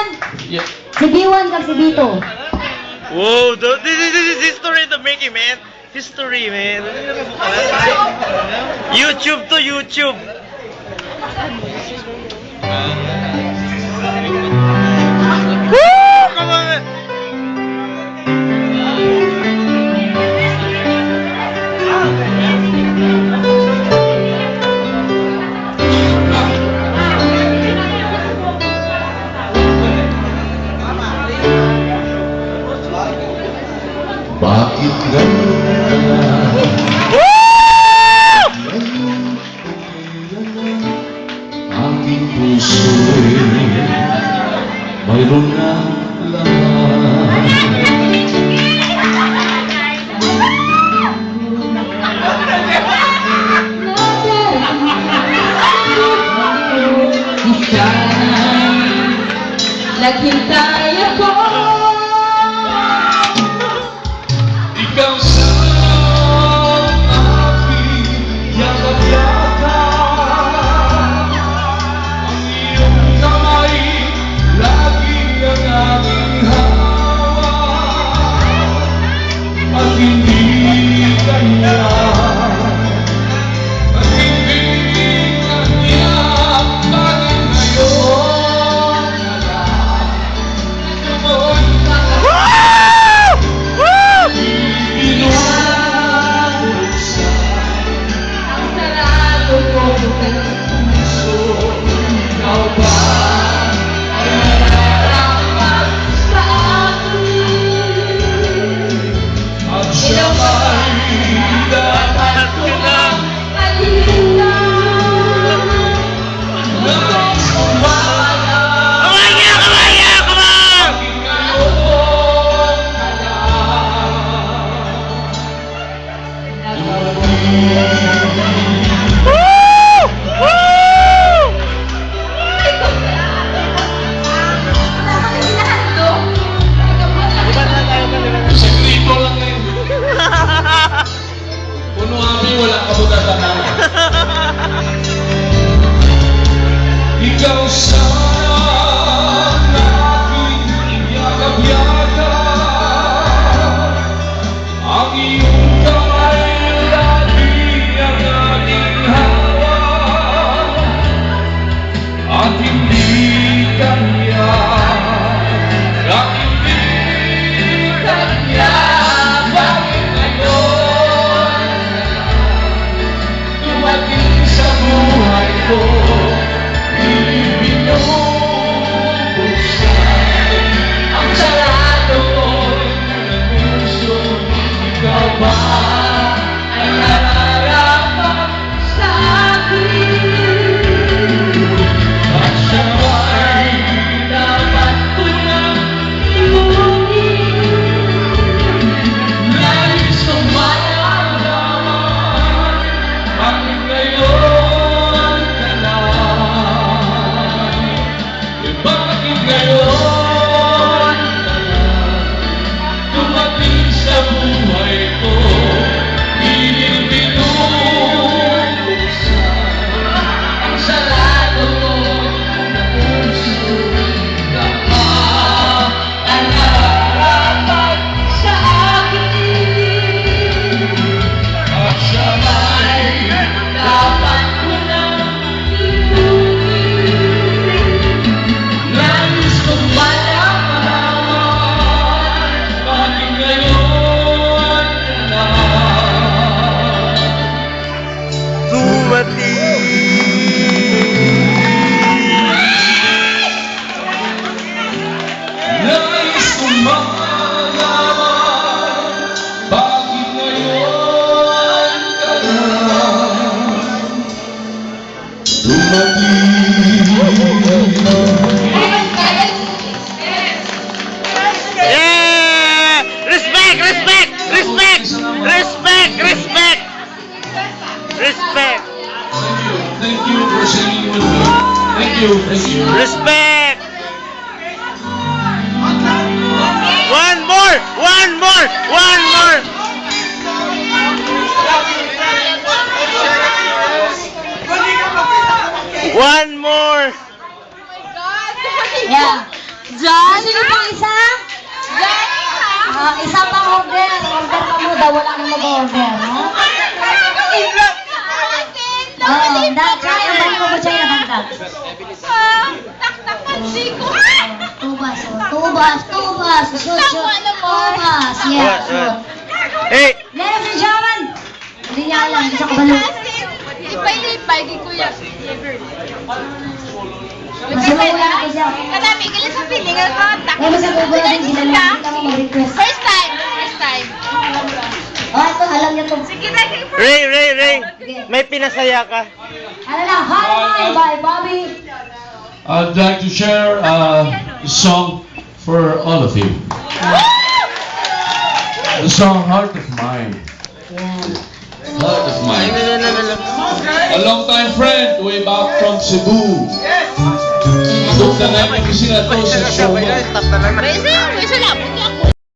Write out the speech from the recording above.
B1! Yeah. Si B1 kag si B2. Whoa, this is history to make it, man. History, man. YouTube to YouTube. Woo! Come on, man. Bakit ganyan? Aking puso'y mayroon na laman. Naghintay ako. Ikaw sa aking yakap-yakap, ang iyong kamay lagi ang aking hawak, at hindi kanya bakit ngayon na sekreto lang ngayon. Puno kami, wala kabutatan namin. Ikaw sa aking yakap-yakap, ang iyong kamay lagi ang aking hawak, at hindi kanya, at hindi kanya. Bakit ngayon dumating sa buhay ko? Binubuksan ang sarado ko'y puso. Ikaw ba ay nararapat sa akin? At siya ba'y dapat ko nang iunin? Nais kong malaman bakit ngayon ka lang? Bakit ngayon ka lang dumating sa buhay ko? Piling binubuksan ang sarado ko na puso. Ikaw ba ang nararapat sa akin? At siya ba'y dapat ko nang iunin? Nais kong John? Sino pang isa? Isa pang order. Order pa mo daw. Wala nang mag-order, no? Oo, dahil ang balik ko ba siya nakantag? Tubas, tubas. Shoot. Tubas, yeah, shoot. Hey! Ladies and gentlemen, hindi niya alam, hindi siya kabalo. Ipay kay Kuya. Masalulan ko siya. Kadami, galing sa piling. Eh, masalulan din, hindi na mo mag-request. First time. Oh, ito, alam niyo to. Sige na, Ray! May pinasaya ka. Ano na, Hotline by Bobby. I'd like to share a song for all of you. The song Heart of Mine. Heart of Mine. A long time friend way back from Cebu. Took the night of the Sinato sa show. May isa